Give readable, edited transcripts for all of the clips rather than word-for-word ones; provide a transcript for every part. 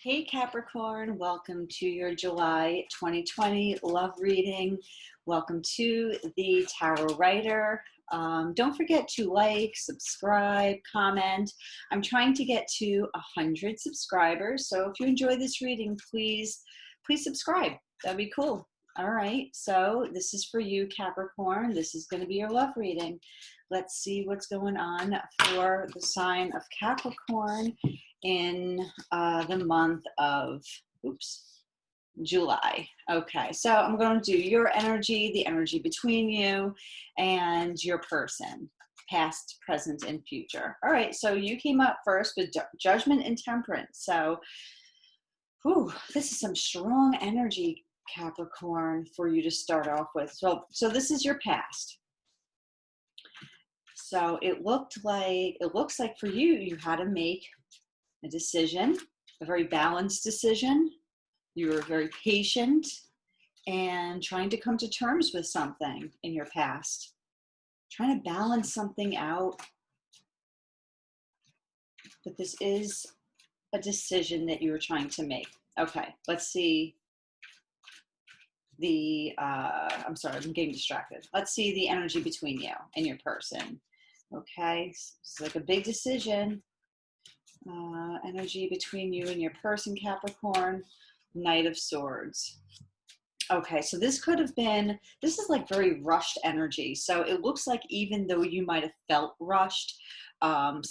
Hey Capricorn, welcome to your July 2020 love reading. Welcome to the Tarot Writer. Don't forget to like, subscribe, comment. I'm trying to get to 100 subscribers, so if you enjoy this reading, please subscribe. That'd be cool. All right, so this is for you, Capricorn. This is going to be your love reading. Let's see what's going on for the sign of Capricorn in the month of, July. Okay, so I'm going to do your energy, the energy between you and your person, past, present, and future. All right, so you came up first with Judgment and Temperance. So, this is some strong energy, Capricorn, for you to start off with. So this is your past. So it looks like for you, you had to make a decision, a very balanced decision. You were very patient and trying to come to terms with something in your past, trying to balance something out. But this is a decision that you were trying to make. Okay, let's see I'm sorry, I'm getting distracted. Let's see the energy between you and your person. Okay, it's like a big decision. Energy between you and your person, Capricorn. Knight of Swords. Okay, so this is like very rushed energy. So it looks like even though you might have felt rushed,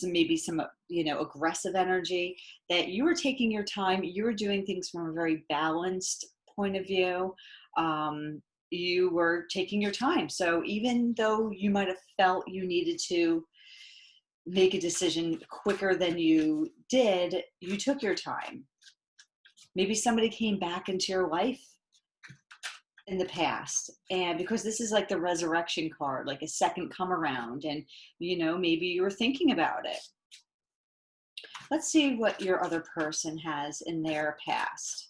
maybe some aggressive energy, that you were taking your time, you were doing things from a very balanced point of view. You were taking your time. So even though you might have felt you needed to make a decision quicker than you did, you took your time. Maybe somebody came back into your life in the past, and because this is like the resurrection card, like a second come around, and maybe you were thinking about it. Let's see what your other person has in their past.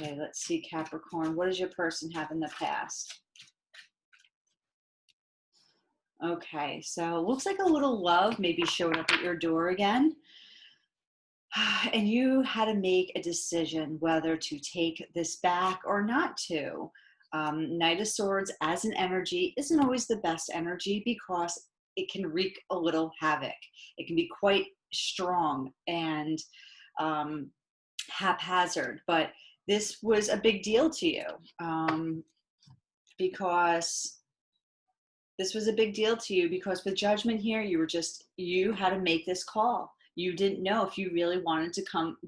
Okay, let's see, Capricorn, what does your person have in the past? Okay, so it looks like a little love maybe showed up at your door again. And you had to make a decision whether to take this back or not to. Knight of Swords as an energy isn't always the best energy because it can wreak a little havoc. It can be quite strong and haphazard, but this was a big deal to you because with Judgment here, you had to make this call. You didn't know if you really wanted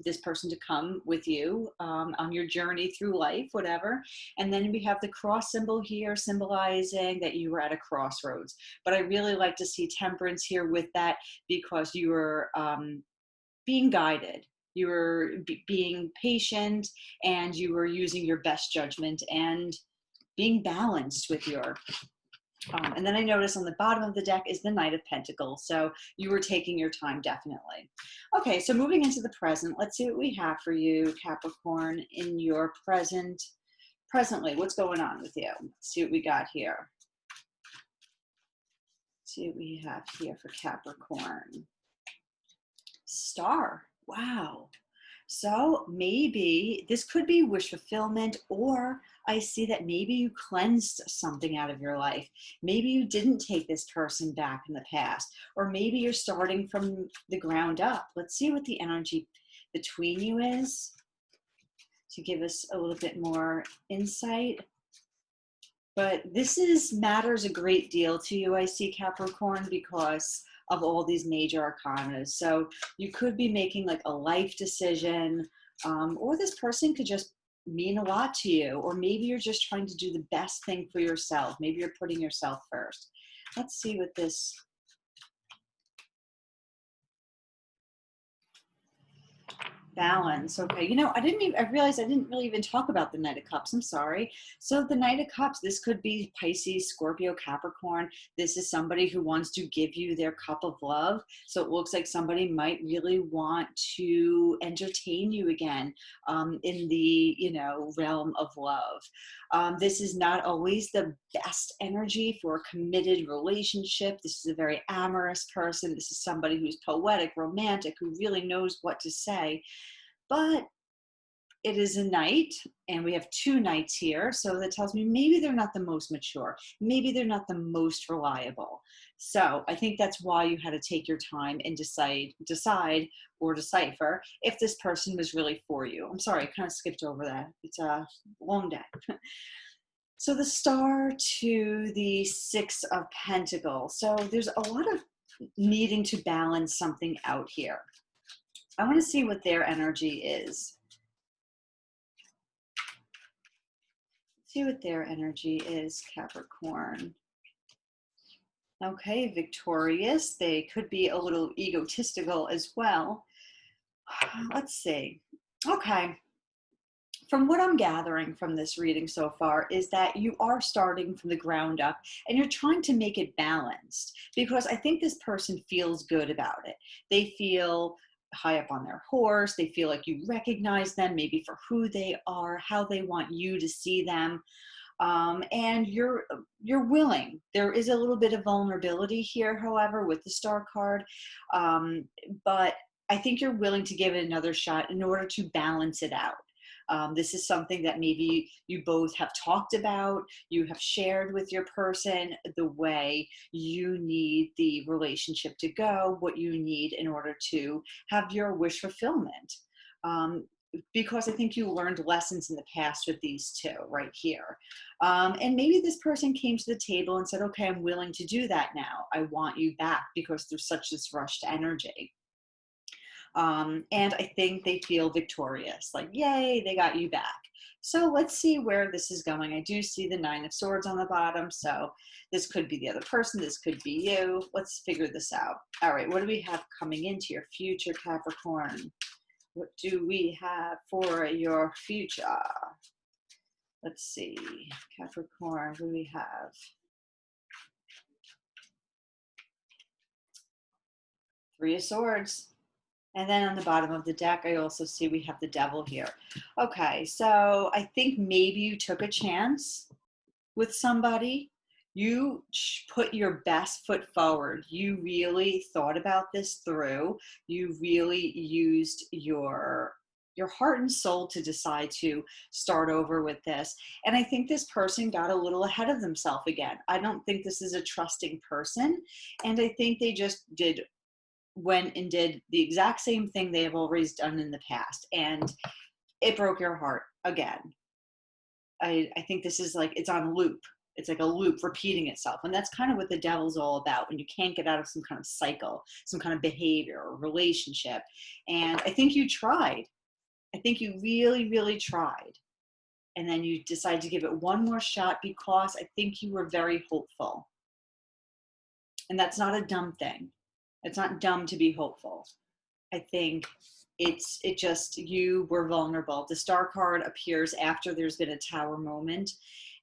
this person to come with you on your journey through life, whatever. And then we have the cross symbol here symbolizing that you were at a crossroads. But I really like to see Temperance here with that because you were being guided. You were being patient, and you were using your best judgment and being balanced with your and then I notice on the bottom of the deck is the Knight of Pentacles. So you were taking your time, definitely. Okay, so moving into the present, let's see what we have for you, Capricorn, in your presently. What's going on with you? Let's see what we got here. Let's see what we have here for Capricorn. Star. Wow. So maybe this could be wish fulfillment, or I see that maybe you cleansed something out of your life. Maybe you didn't take this person back in the past, or maybe you're starting from the ground up. Let's see what the energy between you is to give us a little bit more insight. But this matters a great deal to you, I see, Capricorn, because of all these major arcanas. So you could be making like a life decision, or this person could just mean a lot to you, or maybe you're just trying to do the best thing for yourself. Maybe you're putting yourself first. Let's see what this balance. Okay, I realized I didn't really even talk about the Knight of Cups. I'm sorry. So the Knight of Cups, this could be Pisces, Scorpio, Capricorn. This is somebody who wants to give you their cup of love. So it looks like somebody might really want to entertain you again in the realm of love. This is not always the best energy for a committed relationship. This is a very amorous person. This is somebody who's poetic, romantic, who really knows what to say. but it is a knight, and we have two knights here. So that tells me maybe they're not the most mature. Maybe they're not the most reliable. So I think that's why you had to take your time and decide or decipher if this person was really for you. I'm sorry, I kind of skipped over that. It's a long day. So the Star to the Six of Pentacles. So there's a lot of needing to balance something out here. I want to see what their energy is. See what their energy is, Capricorn. Okay, victorious. They could be a little egotistical as well. Let's see. Okay. From what I'm gathering from this reading so far is that you are starting from the ground up and you're trying to make it balanced, because I think this person feels good about it. They feel high up on their horse. They feel like you recognize them maybe for who they are, how they want you to see them. And you're willing. There is a little bit of vulnerability here, however, with the Star card. But I think you're willing to give it another shot in order to balance it out. This is something that maybe you both have talked about, you have shared with your person the way you need the relationship to go, what you need in order to have your wish fulfillment. Because I think you learned lessons in the past with these two right here. And maybe this person came to the table and said, okay, I'm willing to do that now. I want you back, because there's such this rushed energy. And I think they feel victorious, like, yay, they got you back. So let's see where this is going. I do see the Nine of Swords on the bottom. So this could be the other person. This could be you. Let's figure this out. All right. What do we have coming into your future, Capricorn? What do we have for your future? Let's see. Capricorn, what do we have? Three of Swords. And then on the bottom of the deck, I also see we have the Devil here. Okay, so I think maybe you took a chance with somebody. You put your best foot forward. You really thought about this through. You really used your heart and soul to decide to start over with this. And I think this person got a little ahead of themselves again. I don't think this is a trusting person. And I think they just went and did the exact same thing they have always done in the past, and it broke your heart again. I think this is like, it's on loop. It's like a loop repeating itself, and that's kind of what the Devil's all about, when you can't get out of some kind of cycle, some kind of behavior or relationship. And I think you tried. I think you really, really tried, and then you decided to give it one more shot because I think you were very hopeful, and that's not a dumb thing. It's not dumb to be hopeful. I think it just, you were vulnerable. The Star card appears after there's been a Tower moment.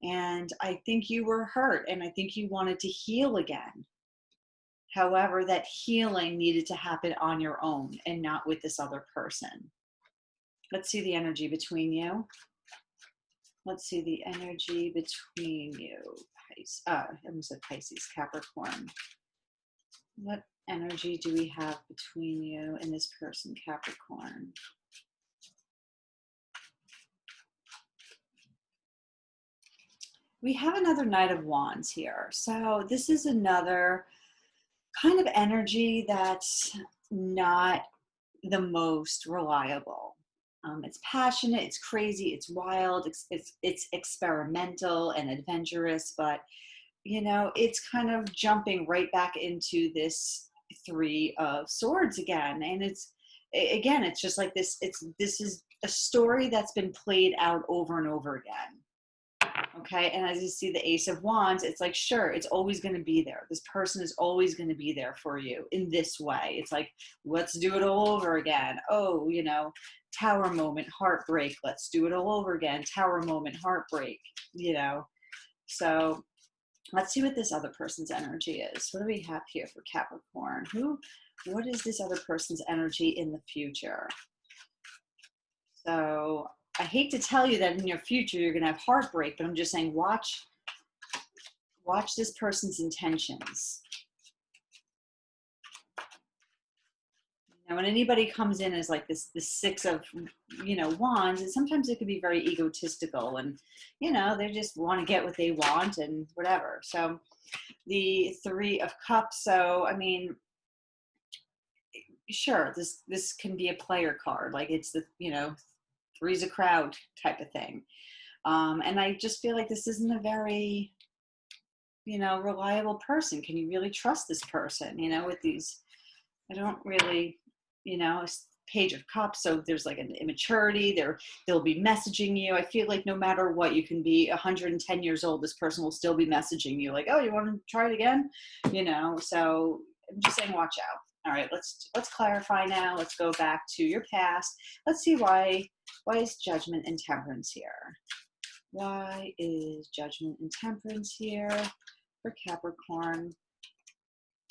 And I think you were hurt, and I think you wanted to heal again. However, that healing needed to happen on your own and not with this other person. Let's see the energy between you. Let's see the energy between you. I almost said Pisces, Capricorn. What energy do we have between you and this person, Capricorn? We have another Knight of Wands here. So this is another kind of energy that's not the most reliable. It's passionate, it's crazy, it's wild, it's experimental and adventurous, but you know, it's kind of jumping right back into this Three of Swords again. And it's just like this. This is a story that's been played out over and over again. Okay. And as you see the Ace of Wands, it's like, sure, it's always going to be there. This person is always going to be there for you in this way. It's like, let's do it all over again. Oh, you know, Tower moment, heartbreak. Let's do it all over again. Tower moment, heartbreak, you know. So let's see what this other person's energy is. What do we have here for Capricorn? What is this other person's energy in the future? So I hate to tell you that in your future you're going to have heartbreak, but I'm just saying watch this person's intentions. You when anybody comes in as like this six of, wands, and sometimes it could be very egotistical, and, they just want to get what they want and whatever. So the Three of Cups. So, I mean, sure, this can be a player card. Like it's the, three's a crowd type of thing. And I just feel like this isn't a very, reliable person. Can you really trust this person? With these, I don't really, Page of Cups. So there's like an immaturity. They'll be messaging you. I feel like no matter what, you can be 110 years old. This person will still be messaging you like, oh, you want to try it again? So I'm just saying, watch out. All right, let's clarify now. Let's go back to your past. Let's see why is Judgment and Temperance here? Why is Judgment and Temperance here for Capricorn?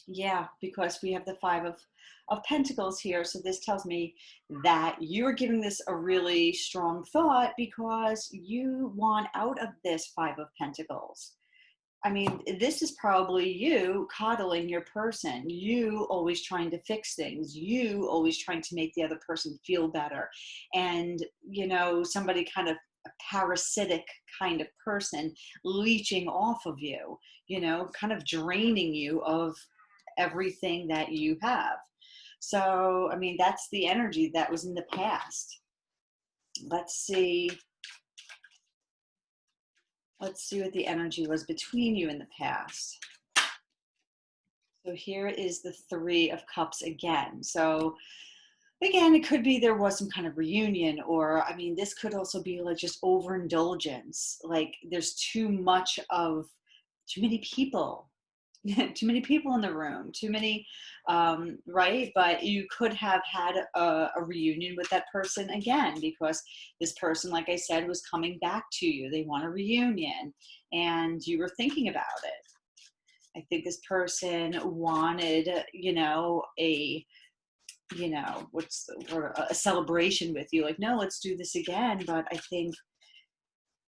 Yeah, because we have the Five of Pentacles here. So this tells me that you're giving this a really strong thought because you want out of this Five of Pentacles. I mean, this is probably you coddling your person, you always trying to fix things, you always trying to make the other person feel better. And, somebody kind of a parasitic kind of person leeching off of you, kind of draining you of everything that you have. So, I mean, that's the energy that was in the past. Let's see what the energy was between you in the past. So here is the Three of Cups again. So again, it could be there was some kind of reunion, or, I mean, this could also be like just overindulgence. Like there's too many people too many people in the room, too many, right? But you could have had a reunion with that person again, because this person, like I said, was coming back to you. They want a reunion and you were thinking about it. I think this person wanted, what's the word, a celebration with you. Like, no, let's do this again. But I think,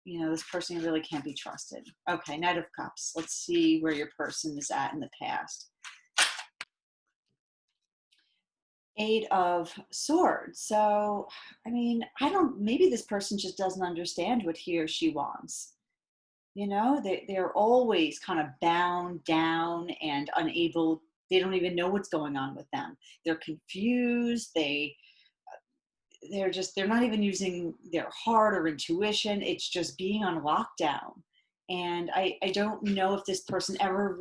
this person really can't be trusted. Okay, Knight of Cups. Let's see where your person is at in the past. Eight of Swords. So, I mean, maybe this person just doesn't understand what he or she wants. They're always kind of bound down and unable. They don't even know what's going on with them. They're confused. They're not even using their heart or intuition. It's just being on lockdown. And I don't know if this person ever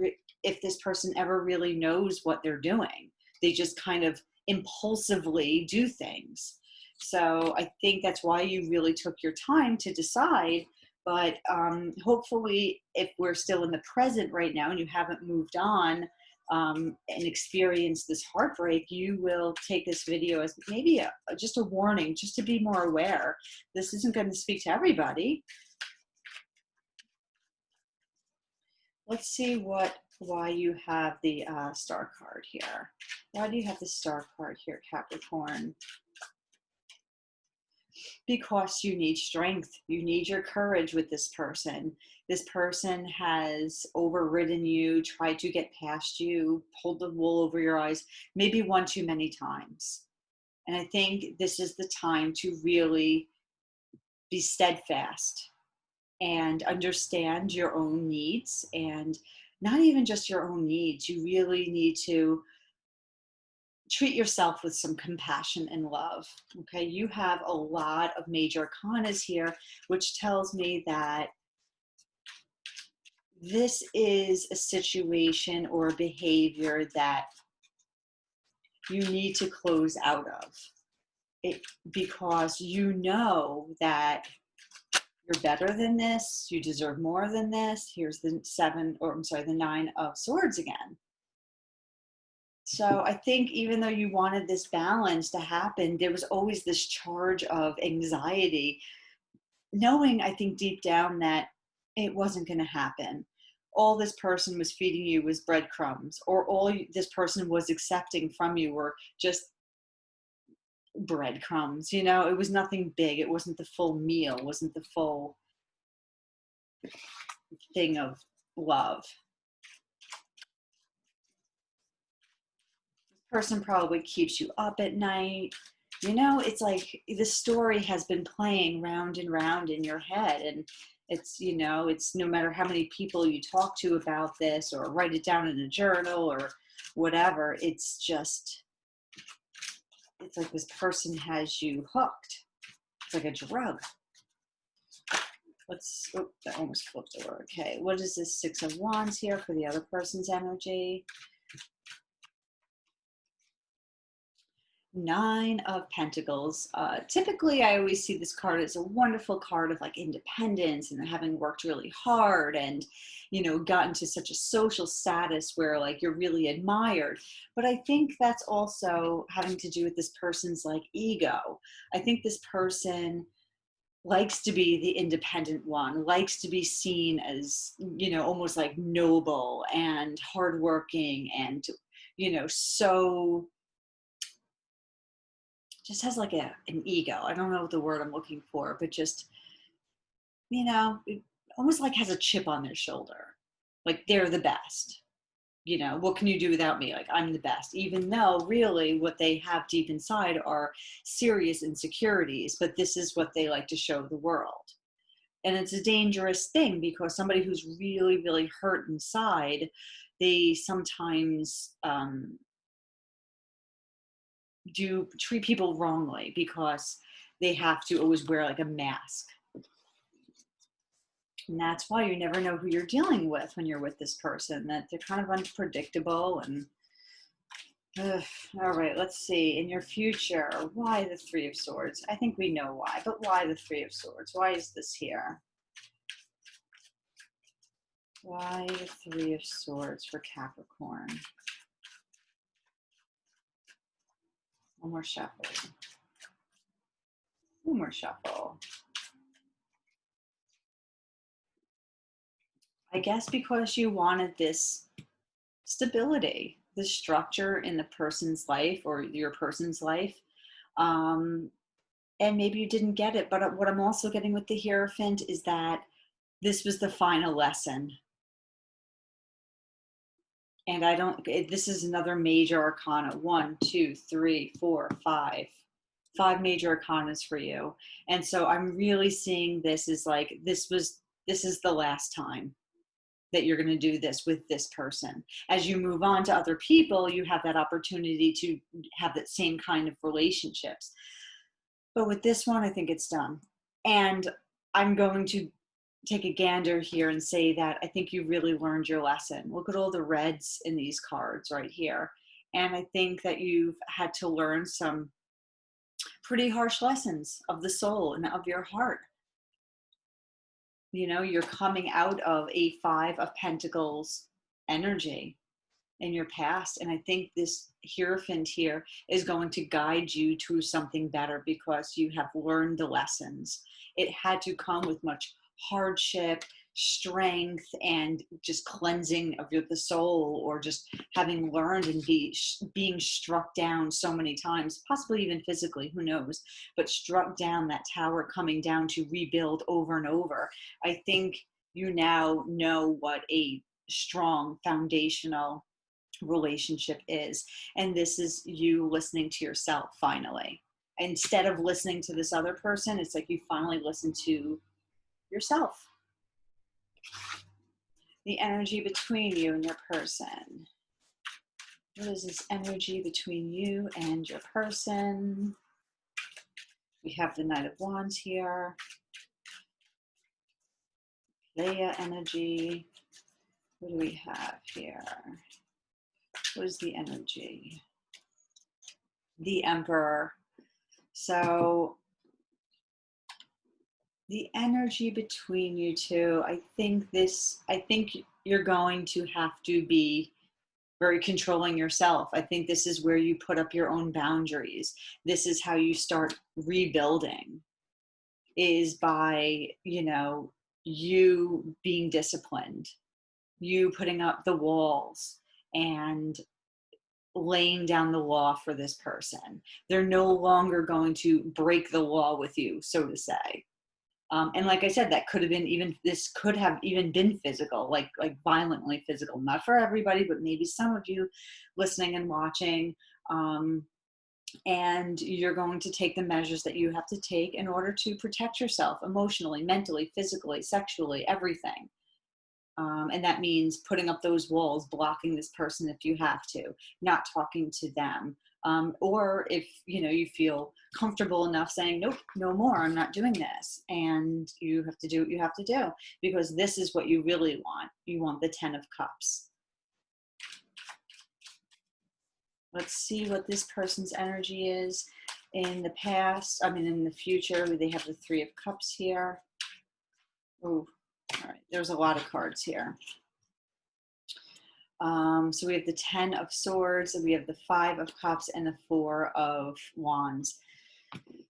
really knows what they're doing. They just kind of impulsively do things. So I think that's why you really took your time to decide. But hopefully, if we're still in the present right now and you haven't moved on, and experience this heartbreak, you will take this video as maybe just a warning, just to be more aware. This isn't going to speak to everybody. Let's see why you have the Star card here. Why do you have the Star card here, Capricorn? Because you need strength. You need your courage with this person. This person has overridden you, tried to get past you, pulled the wool over your eyes, maybe one too many times. And I think this is the time to really be steadfast and understand your own needs, and not even just your own needs. You really need to treat yourself with some compassion and love. Okay, you have a lot of major arcanas here, which tells me that this is a situation or a behavior that you need to close out of it, because you know that you're better than this, you deserve more than this. Here's the the Nine of Swords again. So I think even though you wanted this balance to happen, there was always this charge of anxiety, knowing, I think, deep down that it wasn't going to happen. All this person was feeding you was breadcrumbs, or all this person was accepting from you were just breadcrumbs. It was nothing big. It wasn't the full meal, it wasn't the full thing of love. Person probably keeps you up at night. You know, it's like the story has been playing round and round in your head. And it's, you know, it's no matter how many people you talk to about this or write it down in a journal or whatever, it's just, it's like this person has you hooked. It's like a drug. Let's, oh, that almost flipped over. Okay, what is this Six of Wands here for the other person's energy? Nine of Pentacles. Typically, I always see this card as a wonderful card of like independence and having worked really hard and, you know, gotten to such a social status where like you're really admired. But I think that's also having to do with this person's like ego. I think this person likes to be the independent one, likes to be seen as, you know, almost like noble and hardworking and, you know, so just has like an ego. I don't know the word I'm looking for, but just, you know, it almost like has a chip on their shoulder. Like they're the best. You know, what can you do without me? Like I'm the best, even though really what they have deep inside are serious insecurities, but this is what they like to show the world. And it's a dangerous thing because somebody who's really, really hurt inside, they sometimes do treat people wrongly because they have to always wear like a mask. And that's why you never know who you're dealing with when you're with this person, that they're kind of unpredictable. And all right, let's see. In your future, why the Three of Swords? I think we know why, but why the Three of Swords? Why is this here? Why the Three of Swords for Capricorn? One more shuffle. One more shuffle. I guess because you wanted this stability, the structure in the person's life or your person's life. And maybe you didn't get it. But what I'm also getting with the Hierophant is that this was the final lesson. And I don't, this is another major arcana. 1, 2, 3, 4, 5. 5 major arcanas for you. And so I'm really seeing this as like, this is the last time that you're going to do this with this person. As you move on to other people, you have that opportunity to have that same kind of relationships. But with this one, I think it's done. And I'm going to take a gander here and say that I think you really learned your lesson. Look at all the reds in these cards right here. And I think that you've had to learn some pretty harsh lessons of the soul and of your heart. You know, you're coming out of a 5 of Pentacles energy in your past. And I think this Hierophant here is going to guide you to something better because you have learned the lessons. It had to come with much hardship, strength, and just cleansing of the soul, or just having learned and being struck down so many times, possibly even physically, who knows, but struck down that tower, coming down to rebuild over and over. I think you now know what a strong foundational relationship is. And this is you listening to yourself finally. Instead of listening to this other person, it's like you finally listen to yourself. The energy between you and your person. What is this energy between you and your person? We have the Knight of Wands here. Leia energy. What do we have here? What is the energy? The Emperor. So the energy between you two, I think you're going to have to be very controlling yourself. I think this is where you put up your own boundaries. This is how you start rebuilding, is by, you know, you being disciplined, you putting up the walls and laying down the law for this person. They're no longer going to break the law with you, so to say. And like I said, that could have been even, this could have even been physical, like violently physical, not for everybody, but maybe some of you listening and watching And you're going to take the measures that you have to take in order to protect yourself emotionally, mentally, physically, sexually, everything. And that means putting up those walls, blocking this person if you have to, not talking to them. Or if you feel comfortable enough saying, nope, no more, I'm not doing this. And you have to do what you have to do, because this is what you really want. You want the 10 of Cups. Let's see what this person's energy is in the past. In the future. They have the 3 of Cups here. Oh, all right. There's a lot of cards here. So we have the 10 of Swords, and we have the 5 of Cups and the 4 of Wands.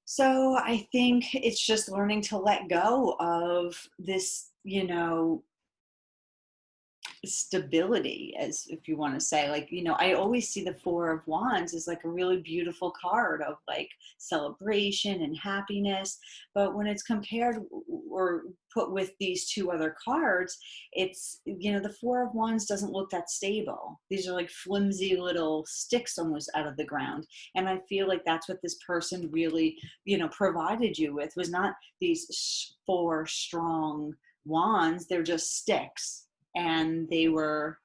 So I think it's just learning to let go of this, stability, as if you want to say, I always see the 4 of Wands as like a really beautiful card of like celebration and happiness, but when it's compared or put with these 2 other cards, it's the 4 of Wands doesn't look that stable. These are like flimsy little sticks almost out of the ground, and I feel like that's what this person really provided you with, was not these 4 strong wands. They're just sticks, and they were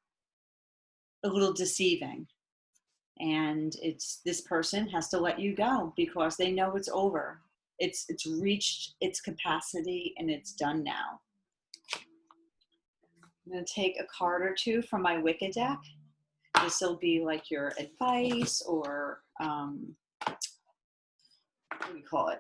a little deceiving. And this person has to let you go because they know it's over. It's reached its capacity and it's done now. I'm going to take a card or 2 from my Wicca deck. This will be like your advice, or what do we call it?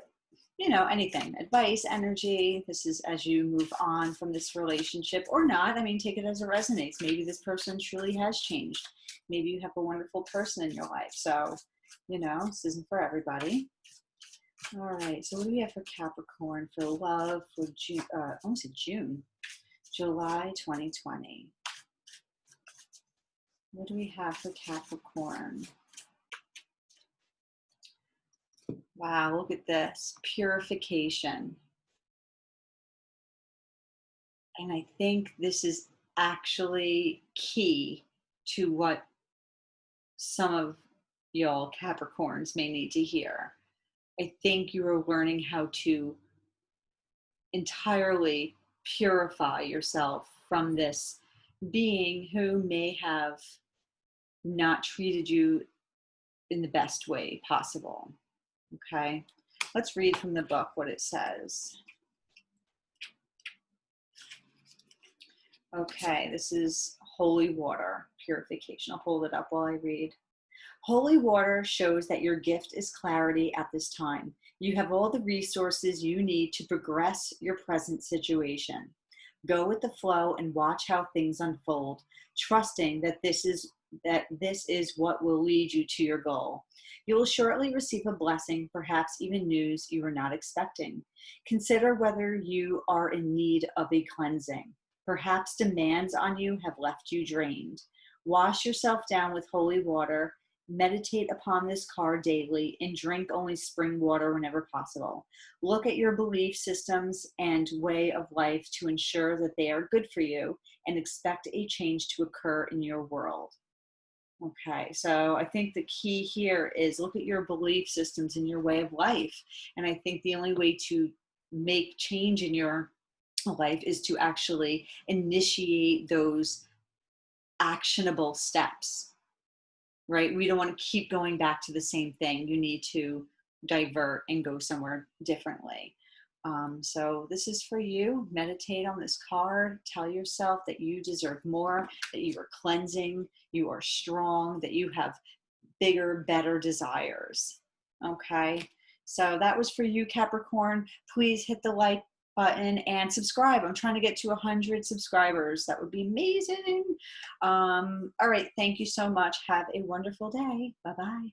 Anything, advice, energy. This is as you move on from this relationship or not. Take it as it resonates. Maybe this person truly has changed. Maybe you have a wonderful person in your life. So, this isn't for everybody. All right. So what do we have for Capricorn for love for June? Almost June, July 2020. What do we have for Capricorn? Wow, look at this. Purification. And I think this is actually key to what some of y'all Capricorns may need to hear. I think you are learning how to entirely purify yourself from this being who may have not treated you in the best way possible. Okay, let's read from the book what it says. Okay, this is holy water purification. I'll hold it up while I read. Holy water shows that your gift is clarity at this time. You have all the resources you need to progress your present situation. Go with the flow and watch how things unfold, trusting that this is what will lead you to your goal. You will shortly receive a blessing, perhaps even news you were not expecting. Consider whether you are in need of a cleansing. Perhaps demands on you have left you drained. Wash yourself down with holy water. Meditate upon this card daily and drink only spring water whenever possible. Look at your belief systems and way of life to ensure that they are good for you, and expect a change to occur in your world. Okay, so I think the key here is look at your belief systems and your way of life. And I think the only way to make change in your life is to actually initiate those actionable steps, right? We don't want to keep going back to the same thing. You need to divert and go somewhere differently. So this is for you. Meditate on this card. Tell yourself that you deserve more, that you are cleansing, you are strong, that you have bigger, better desires. Okay, so that was for you, Capricorn. Please hit the like button and subscribe. I'm trying to get to 100 subscribers. That would be amazing. All right, thank you so much. Have a wonderful day. Bye-bye.